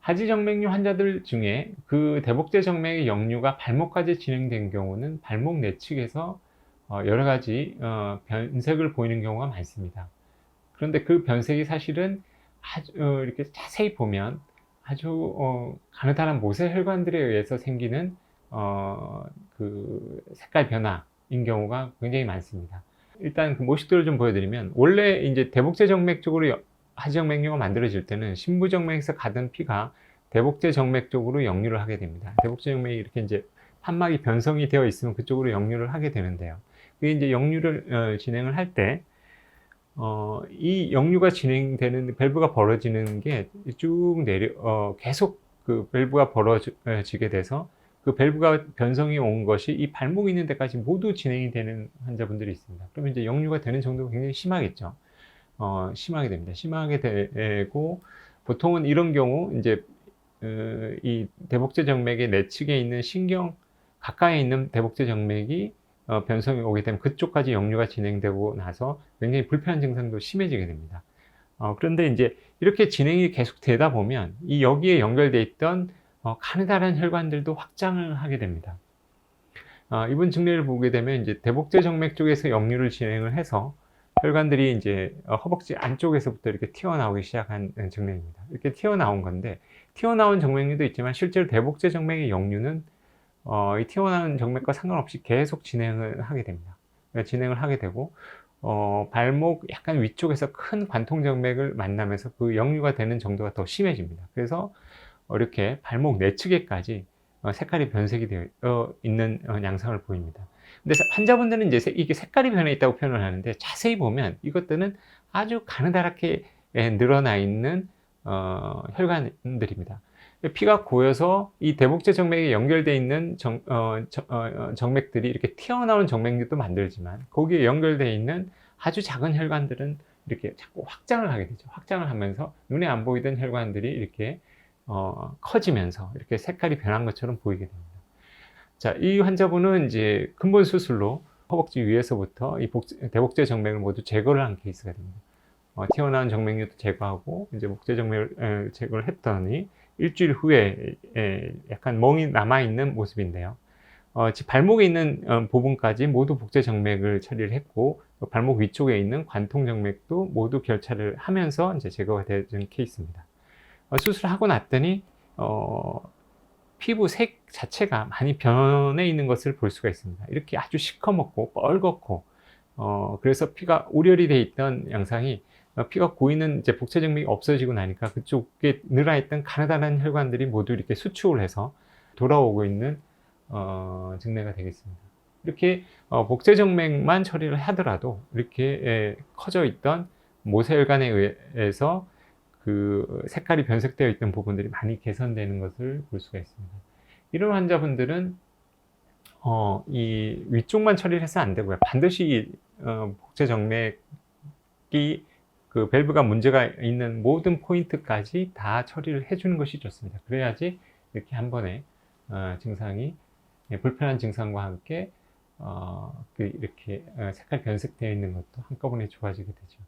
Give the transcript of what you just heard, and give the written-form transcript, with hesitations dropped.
하지정맥류 환자들 중에 그 대복제 정맥의 역류가 발목까지 진행된 경우는 발목 내측에서 여러 가지 변색을 보이는 경우가 많습니다. 그런데 그 변색이 사실은 아주 이렇게 자세히 보면 아주 가느다란 모세혈관들에 의해서 생기는 그 색깔 변화인 경우가 굉장히 많습니다. 일단 그 모식도를 좀 보여드리면, 원래 이제 대복제 정맥 쪽으로 하지정맥류가 만들어질 때는 신부정맥에서 가던 피가 대복제 정맥 쪽으로 역류를 하게 됩니다. 대복제 정맥이 이렇게 이제 판막이 변성이 되어 있으면 그쪽으로 역류를 하게 되는데요. 그게 이제 역류를 진행을 할 때 이 역류가 진행되는 밸브가 벌어지는 게 쭉 계속 그 밸브가 벌어지게 돼서 그 밸브가 변성이 온 것이 이 발목 있는 데까지 모두 진행이 되는 환자분들이 있습니다. 그러면 이제 역류가 되는 정도가 굉장히 심하겠죠. 심하게 됩니다. 심하게 되고, 보통은 이런 경우 이제 이 대복제 정맥의 내측에 있는 신경 가까이 있는 대복제 정맥이 변성이 오게 되면 그쪽까지 역류가 진행되고 나서 굉장히 불편한 증상도 심해지게 됩니다. 그런데 이제 이렇게 진행이 계속 되다 보면 이 여기에 연결돼 있던 가느다란 혈관들도 확장을 하게 됩니다. 이번 증례를 보게 되면 이제 대복제 정맥 쪽에서 역류를 진행을 해서 혈관들이 이제 허벅지 안쪽에서부터 이렇게 튀어나오기 시작한 증례입니다. 이렇게 튀어나온 건데, 튀어나온 정맥류도 있지만 실제로 대복제 정맥의 역류는 이 튀어나온 정맥과 상관없이 계속 진행을 하게 됩니다. 진행을 하게 되고, 발목 약간 위쪽에서 큰 관통정맥을 만나면서 그 역류가 되는 정도가 더 심해집니다. 그래서 이렇게 발목 내측에까지 색깔이 변색이 되어 있는 양상을 보입니다. 근데 환자분들은 이제 이게 색깔이 변해 있다고 표현을 하는데, 자세히 보면 이것들은 아주 가느다랗게 늘어나 있는 혈관들입니다. 피가 고여서 이 대복제 정맥에 연결되어 있는 정맥들이 이렇게 튀어나오는 정맥류도 만들지만, 거기에 연결되어 있는 아주 작은 혈관들은 이렇게 자꾸 확장을 하게 되죠. 확장을 하면서 눈에 안 보이던 혈관들이 이렇게 커지면서 이렇게 색깔이 변한 것처럼 보이게 됩니다. 자, 이 환자분은 이제 근본 수술로 허벅지 위에서부터 이 대복제 정맥을 모두 제거를 한 케이스가 됩니다. 튀어나온 정맥류도 제거하고 이제 복제 정맥을 제거를 했더니 일주일 후에 약간 멍이 남아있는 모습인데요. 발목에 있는 부분까지 모두 복제 정맥을 처리를 했고, 발목 위쪽에 있는 관통 정맥도 모두 결차를 하면서 이제 제거가 되는 케이스입니다. 수술을 하고 났더니 피부 색 자체가 많이 변해 있는 것을 볼 수가 있습니다. 이렇게 아주 시커멓고 뻘겋고, 그래서 피가 우려리 되어 있던 양상이 피가 고이는 이제 복제 정맥이 없어지고 나니까 그쪽에 늘어있던 가느다란 혈관들이 모두 이렇게 수축을 해서 돌아오고 있는 증례가 되겠습니다. 이렇게 복제 정맥만 처리를 하더라도 이렇게 커져 있던 모세혈관에 의해서 그 색깔이 변색되어 있던 부분들이 많이 개선되는 것을 볼 수가 있습니다. 이런 환자분들은 이 위쪽만 처리를 해서 안 되고요. 반드시 복제 정맥이 그 밸브가 문제가 있는 모든 포인트까지 다 처리를 해주는 것이 좋습니다. 그래야지 이렇게 한 번에 증상이 불편한 증상과 함께 이렇게 색깔 변색되어 있는 것도 한꺼번에 좋아지게 되죠.